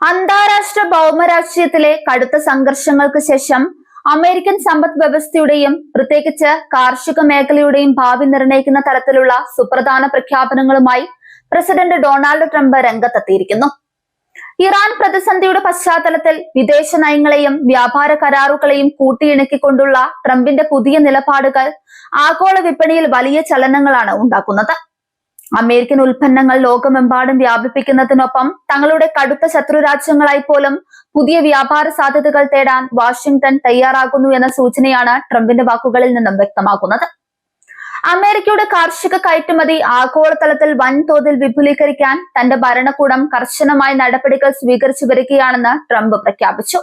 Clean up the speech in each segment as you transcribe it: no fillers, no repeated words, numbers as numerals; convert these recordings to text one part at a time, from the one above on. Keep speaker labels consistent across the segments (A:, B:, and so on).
A: അന്താരാഷ്ട്ര ഭൗമരാഷ്ട്രീയത്തിലെ കടുത്ത സംഘർഷങ്ങൾക്ക് ശേഷം അമേരിക്കൻ സമ്പദ് വ്യവസ്ഥയുടെയും പ്രത്യേകിച്ച് കാർഷിക മേഖലയുടെയും ഭാവി നിർണ്ണയിക്കുന്ന തരത്തിലുള്ള സുപ്രധാന പ്രഖ്യാപനങ്ങളുമായി പ്രസിഡന്റ് ഡൊണാൾഡ് ട്രംപ് രംഗത്തെത്തിയിരിക്കുന്നു. ഇറാൻ പ്രതിസന്ധിയുടെ പശ്ചാത്തലത്തിൽ വിദേശ നയങ്ങളെയും വ്യാപാര കരാറുകളെയും കൂട്ടിയിണക്കിക്കൊണ്ടുള്ള ട്രംപിന്റെ പുതിയ നിലപാടുകൾ ആഗോള വിപണിയിൽ വലിയ ചലനങ്ങളാണ് ഉണ്ടാക്കുന്നത്. അമേരിക്കൻ ഉൽപ്പന്നങ്ങൾ ലോകമെമ്പാടും വ്യാപിപ്പിക്കുന്നതിനൊപ്പം തങ്ങളുടെ കടുത്ത ശത്രുരാജ്യങ്ങളായി പോലും പുതിയ വ്യാപാര സാധ്യതകൾ തേടാൻ വാഷിംഗ്ടൺ തയ്യാറാകുന്നു എന്ന സൂചനയാണ് ട്രംപിന്റെ വാക്കുകളിൽ നിന്നും വ്യക്തമാക്കുന്നത്. അമേരിക്കയുടെ കാർഷിക കയറ്റുമതി ആഗോളതലത്തിൽ വൻതോതിൽ വിപുലീകരിക്കാൻ തന്റെ ഭരണകൂടം കർശനമായ നടപടികൾ സ്വീകരിച്ചു വരികയാണെന്ന് ട്രംപ് പ്രഖ്യാപിച്ചു.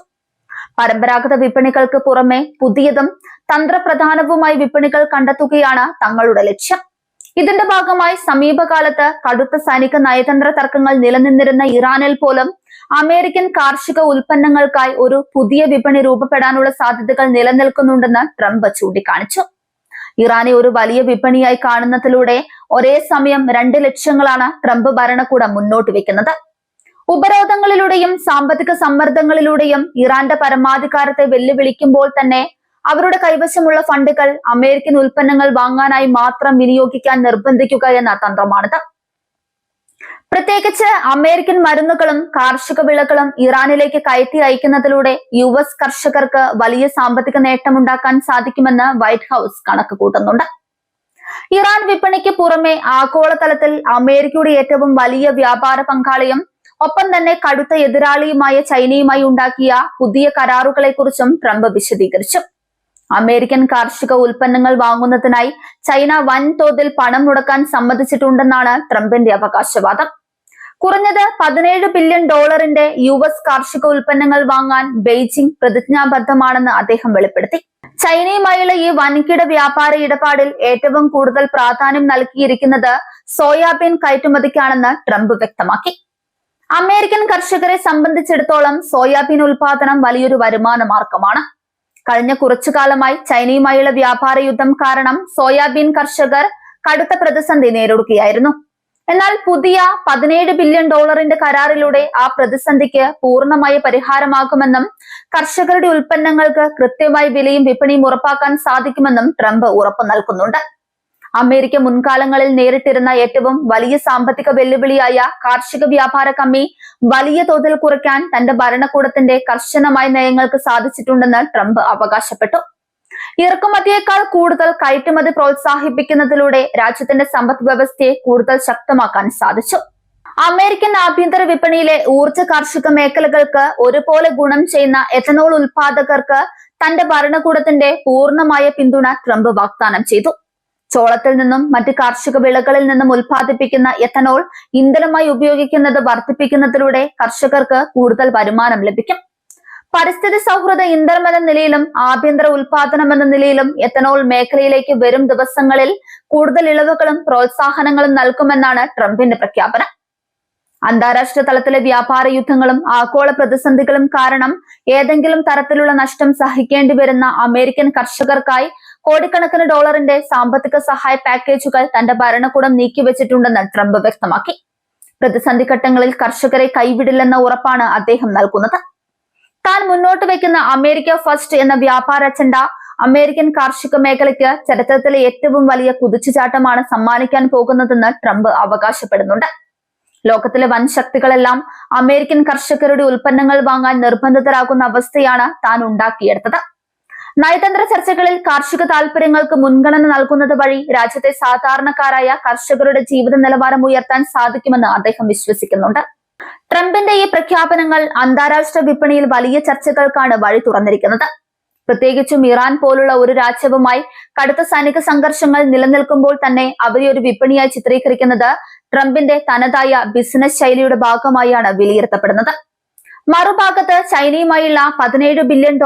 A: പരമ്പരാഗത വിപണികൾക്ക് പുറമെ പുതിയതും തന്ത്രപ്രധാനവുമായ വിപണികൾ കണ്ടെത്തുകയാണ് തങ്ങളുടെ ലക്ഷ്യം. ഇതിന്റെ ഭാഗമായി സമീപകാലത്ത് കടുത്ത സൈനിക നയതന്ത്ര തർക്കങ്ങൾ നിലനിന്നിരുന്ന ഇറാനിൽ പോലും അമേരിക്കൻ കാർഷിക ഉൽപ്പന്നങ്ങൾക്കായി ഒരു പുതിയ വിപണി രൂപപ്പെടാനുള്ള സാധ്യതകൾ നിലനിൽക്കുന്നുണ്ടെന്ന് ട്രംപ് ചൂണ്ടിക്കാണിച്ചു. ഇറാനെ ഒരു വലിയ വിപണിയായി കാണുന്നതിലൂടെ ഒരേ സമയം 2 ലക്ഷ്യങ്ങളാണ് ട്രംപ് ഭരണകൂടം മുന്നോട്ട് വെക്കുന്നത്. ഉപരോധങ്ങളിലൂടെയും സാമ്പത്തിക സമ്മർദ്ദങ്ങളിലൂടെയും ഇറാന്റെ പരമാധികാരത്തെ വെല്ലുവിളിക്കുമ്പോൾ തന്നെ അവരുടെ കൈവശമുള്ള ഫണ്ടുകൾ അമേരിക്കൻ ഉൽപ്പന്നങ്ങൾ വാങ്ങാനായി മാത്രം വിനിയോഗിക്കാൻ നിർബന്ധിക്കുക എന്ന തന്ത്രമാണിത്. പ്രത്യേകിച്ച് അമേരിക്കൻ മരുന്നുകളും കാർഷിക വിളകളും ഇറാനിലേക്ക് കയറ്റി അയക്കുന്നതിലൂടെ US കർഷകർക്ക് വലിയ സാമ്പത്തിക നേട്ടമുണ്ടാക്കാൻ സാധിക്കുമെന്ന് വൈറ്റ് ഹൌസ് കണക്ക് കൂട്ടുന്നുണ്ട്. ഇറാൻ വിപണിക്ക് പുറമെ ആഗോളതലത്തിൽ അമേരിക്കയുടെ ഏറ്റവും വലിയ വ്യാപാര പങ്കാളിയും ഒപ്പം തന്നെ കടുത്ത എതിരാളിയുമായ ചൈനയുമായി ഉണ്ടാക്കിയ പുതിയ കരാറുകളെ കുറിച്ചും ട്രംപ് വിശദീകരിച്ചു. അമേരിക്കൻ കാർഷിക ഉൽപ്പന്നങ്ങൾ വാങ്ങുന്നതിനായി ചൈന വൻതോതിൽ പണം മുടക്കാൻ സമ്മതിച്ചിട്ടുണ്ടെന്നാണ് ട്രംപിന്റെ അവകാശവാദം. കുറഞ്ഞത് $17 ബില്യൺ US കാർഷിക ഉൽപ്പന്നങ്ങൾ വാങ്ങാൻ ബെയ്ജിംഗ് പ്രതിജ്ഞാബദ്ധമാണെന്ന് അദ്ദേഹം വെളിപ്പെടുത്തി. ചൈനയുമായുള്ള ഈ വൻകിട വ്യാപാര ഇടപാടിൽ ഏറ്റവും കൂടുതൽ പ്രാധാന്യം നൽകിയിരിക്കുന്നത് സോയാബീൻ കയറ്റുമതിക്കാണെന്ന് ട്രംപ് വ്യക്തമാക്കി. അമേരിക്കൻ കർഷകരെ സംബന്ധിച്ചിടത്തോളം സോയാബീൻ ഉൽപാദനം വലിയൊരു വരുമാന മാർഗമാണ്. കഴിഞ്ഞ കുറച്ചു കാലമായി ചൈനയുമായുള്ള വ്യാപാര യുദ്ധം കാരണം സോയാബീൻ കർഷകർ കടുത്ത പ്രതിസന്ധി നേരിടുകയായിരുന്നു. എന്നാൽ പുതിയ $17 ബില്യൺ കരാറിലൂടെ ആ പ്രതിസന്ധിക്ക് പൂർണ്ണമായ പരിഹാരമാകുമെന്നും കർഷകരുടെ ഉൽപ്പന്നങ്ങൾക്ക് കൃത്യമായ വിലയും വിപണിയും ഉറപ്പാക്കാൻ സാധിക്കുമെന്നും ട്രംപ് ഉറപ്പു നൽകുന്നുണ്ട്. അമേരിക്ക മുൻകാലങ്ങളിൽ നേരിട്ടിരുന്ന ഏറ്റവും വലിയ സാമ്പത്തിക വെല്ലുവിളിയായ കാർഷിക വ്യാപാര കമ്മി വലിയ തോതിൽ കുറയ്ക്കാൻ തന്റെ ഭരണകൂടത്തിന്റെ കർശനമായ നയങ്ങൾക്ക് സാധിച്ചിട്ടുണ്ടെന്ന് ട്രംപ് അവകാശപ്പെട്ടു. ഇറക്കുമതിയേക്കാൾ കൂടുതൽ കയറ്റുമതി പ്രോത്സാഹിപ്പിക്കുന്നതിലൂടെ രാജ്യത്തിന്റെ സമ്പദ് വ്യവസ്ഥയെ കൂടുതൽ ശക്തമാക്കാൻ സാധിച്ചു. അമേരിക്കൻ ആഭ്യന്തര വിപണിയിലെ ഊർജ്ജ കാർഷിക മേഖലകൾക്ക് ഒരുപോലെ ഗുണം ചെയ്യുന്ന എഥനോൾ ഉൽപാദകർക്ക് തന്റെ ഭരണകൂടത്തിന്റെ പൂർണ്ണമായ പിന്തുണ ട്രംപ് വാഗ്ദാനം ചെയ്തു. ചോളത്തിൽ നിന്നും മറ്റ് കാർഷിക വിളകളിൽ നിന്നും ഉൽപ്പാദിപ്പിക്കുന്ന എഥനോൾ ഇന്ധനമായി ഉപയോഗിക്കുന്നത് വർദ്ധിപ്പിക്കുന്നതിലൂടെ കർഷകർക്ക് കൂടുതൽ വരുമാനം ലഭിക്കും. പരിസ്ഥിതി സൗഹൃദ ഇന്ധനം എന്ന നിലയിലും ആഭ്യന്തര ഉൽപാദനം എന്ന നിലയിലും എഥനോൾ മേഖലയിലേക്ക് വരും ദിവസങ്ങളിൽ കൂടുതൽ ഇളവുകളും പ്രോത്സാഹനങ്ങളും നൽകുമെന്നാണ് ട്രംപിന്റെ പ്രഖ്യാപനം. അന്താരാഷ്ട്ര തലത്തിലെ വ്യാപാര യുദ്ധങ്ങളും ആഗോള പ്രതിസന്ധികളും കാരണം ഏതെങ്കിലും തരത്തിലുള്ള നഷ്ടം സഹിക്കേണ്ടി വരുന്ന അമേരിക്കൻ കർഷകർക്കായി കോടിക്കണക്കിന് ഡോളറിന്റെ സാമ്പത്തിക സഹായ പാക്കേജുകൾ തന്റെ ഭരണകൂടം നീക്കിവെച്ചിട്ടുണ്ടെന്ന് ട്രംപ് വ്യക്തമാക്കി. പ്രതിസന്ധി ഘട്ടങ്ങളിൽ കർഷകരെ കൈവിടില്ലെന്ന ഉറപ്പാണ് അദ്ദേഹം നൽകുന്നത്. താൻ മുന്നോട്ട് വയ്ക്കുന്ന അമേരിക്ക ഫസ്റ്റ് എന്ന വ്യാപാര അജണ്ട അമേരിക്കൻ കാർഷിക മേഖലയ്ക്ക് ചരിത്രത്തിലെ ഏറ്റവും വലിയ കുതിച്ചുചാട്ടമാണ് സമ്മാനിക്കാൻ പോകുന്നതെന്ന് ട്രംപ് അവകാശപ്പെടുന്നുണ്ട്. ലോകത്തിലെ വൻ ശക്തികളെല്ലാം അമേരിക്കൻ കർഷകരുടെ ഉൽപ്പന്നങ്ങൾ വാങ്ങാൻ നിർബന്ധിതരാകുന്ന അവസ്ഥയാണ് താൻ ഉണ്ടാക്കിയെടുത്തത്. നയതന്ത്ര ചർച്ചകളിൽ കാർഷിക താൽപര്യങ്ങൾക്ക് മുൻഗണന നൽകുന്നത് വഴി രാജ്യത്തെ സാധാരണക്കാരായ കർഷകരുടെ ജീവിത നിലവാരം ഉയർത്താൻ സാധിക്കുമെന്ന് അദ്ദേഹം വിശ്വസിക്കുന്നുണ്ട്. ട്രംപിന്റെ ഈ പ്രഖ്യാപനങ്ങൾ അന്താരാഷ്ട്ര വിപണിയിൽ വലിയ ചർച്ചകൾക്കാണ് വഴി തുറന്നിരിക്കുന്നത്. പ്രത്യേകിച്ചും ഇറാൻ പോലുള്ള ഒരു രാജ്യവുമായി കടുത്ത സൈനിക സംഘർഷങ്ങൾ നിലനിൽക്കുമ്പോൾ തന്നെ അവരെ ഒരു വിപണിയായി ചിത്രീകരിക്കുന്നത് ട്രംപിന്റെ തനതായ ബിസിനസ് ശൈലിയുടെ ഭാഗമായാണ് വിലയിരുത്തപ്പെടുന്നത്. മറുഭാഗത്ത് ചൈനയുമായുള്ള $17 ബില്യൺ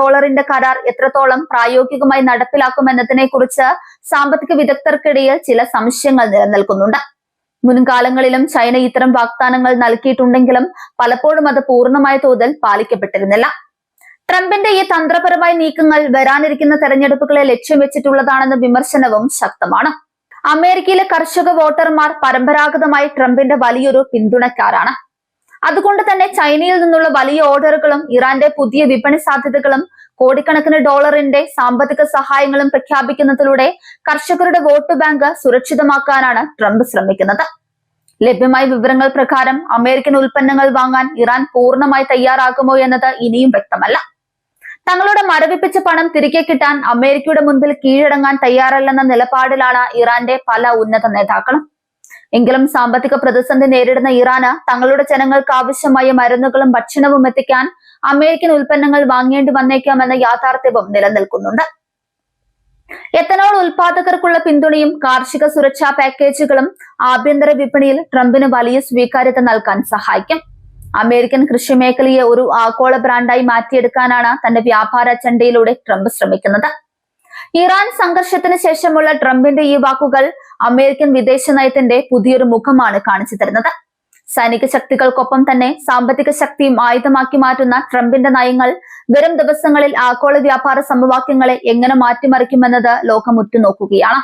A: കരാർ എത്രത്തോളം പ്രായോഗികമായി നടപ്പിലാക്കുമെന്നതിനെ കുറിച്ച് സാമ്പത്തിക വിദഗ്ധർക്കിടയിൽ ചില സംശയങ്ങൾ നിലനിൽക്കുന്നുണ്ട്. മുൻകാലങ്ങളിലും ചൈന ഇത്തരം വാഗ്ദാനങ്ങൾ നൽകിയിട്ടുണ്ടെങ്കിലും പലപ്പോഴും അത് പൂർണ്ണമായ തോതിൽ പാലിക്കപ്പെട്ടിരുന്നില്ല. ട്രംപിന്റെ ഈ തന്ത്രപരമായ നീക്കങ്ങൾ വരാനിരിക്കുന്ന തെരഞ്ഞെടുപ്പുകളെ ലക്ഷ്യം വെച്ചിട്ടുള്ളതാണെന്ന വിമർശനവും ശക്തമാണ്. അമേരിക്കയിലെ കർഷക വോട്ടർമാർ പരമ്പരാഗതമായി ട്രംപിന്റെ വലിയൊരു പിന്തുണക്കാരാണ്. അതുകൊണ്ട് തന്നെ ചൈനയിൽ നിന്നുള്ള വലിയ ഓർഡറുകളും ഇറാന്റെ പുതിയ വിപണി സാധ്യതകളും കോടിക്കണക്കിന് ഡോളറിന്റെ സാമ്പത്തിക സഹായങ്ങളും പ്രഖ്യാപിക്കുന്നതിലൂടെ കർഷകരുടെ വോട്ട് ബാങ്ക് സുരക്ഷിതമാക്കാനാണ് ട്രംപ് ശ്രമിക്കുന്നത്. ലഭ്യമായ വിവരങ്ങൾ പ്രകാരം അമേരിക്കൻ ഉൽപ്പന്നങ്ങൾ വാങ്ങാൻ ഇറാൻ പൂർണ്ണമായി തയ്യാറാകുമോ എന്നത് ഇനിയും വ്യക്തമല്ല. തങ്ങളുടെ മരവിപ്പിച്ച പണം തിരികെ കിട്ടാൻ അമേരിക്കയുടെ മുൻപിൽ കീഴടങ്ങാൻ തയ്യാറല്ലെന്ന നിലപാടിലാണ് ഇറാന്റെ പല ഉന്നത നേതാക്കളും. എങ്കിലും സാമ്പത്തിക പ്രതിസന്ധി നേരിടുന്ന ഇറാന് തങ്ങളുടെ ജനങ്ങൾക്ക് ആവശ്യമായ മരുന്നുകളും ഭക്ഷണവും എത്തിക്കാൻ അമേരിക്കൻ ഉൽപ്പന്നങ്ങൾ വാങ്ങേണ്ടി വന്നേക്കാമെന്ന യാഥാർത്ഥ്യവും നിലനിൽക്കുന്നുണ്ട്. എത്തനോൾ ഉൽപാദകർക്കുള്ള പിന്തുണയും കാർഷിക സുരക്ഷാ പാക്കേജുകളും ആഭ്യന്തര വിപണിയിൽ ട്രംപിന് വലിയ സ്വീകാര്യത നൽകാൻ സഹായിക്കും. അമേരിക്കൻ കൃഷി മേഖലയെ ഒരു ആഗോള ബ്രാൻഡായി മാറ്റിയെടുക്കാനാണ് തന്റെ വ്യാപാര അജണ്ടയിലൂടെ ട്രംപ് ശ്രമിക്കുന്നത്. ഇറാൻ സംഘർഷത്തിന് ശേഷമുള്ള ട്രംപിന്റെ ഈ വാക്കുകൾ അമേരിക്കൻ വിദേശ നയത്തിന്റെ പുതിയൊരു മുഖമാണ് കാണിച്ചു തരുന്നത്. സൈനിക ശക്തികൾക്കൊപ്പം തന്നെ സാമ്പത്തിക ശക്തിയും ആയുധമാക്കി മാറ്റുന്ന ട്രംപിന്റെ നയങ്ങൾ വരും ദിവസങ്ങളിൽ ആഗോള വ്യാപാര സമവാക്യങ്ങളെ എങ്ങനെ മാറ്റിമറിക്കുമെന്നത് ലോകം ഉറ്റുനോക്കുകയാണ്.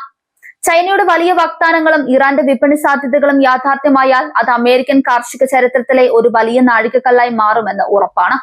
A: ചൈനയുടെ വലിയ വാഗ്ദാനങ്ങളും ഇറാന്റെ വിപണി സാധ്യതകളും യാഥാർത്ഥ്യമായാൽ അത് അമേരിക്കൻ കാർഷിക ചരിത്രത്തിലെ ഒരു വലിയ നാഴികക്കല്ലായി മാറുമെന്ന് ഉറപ്പാണ്.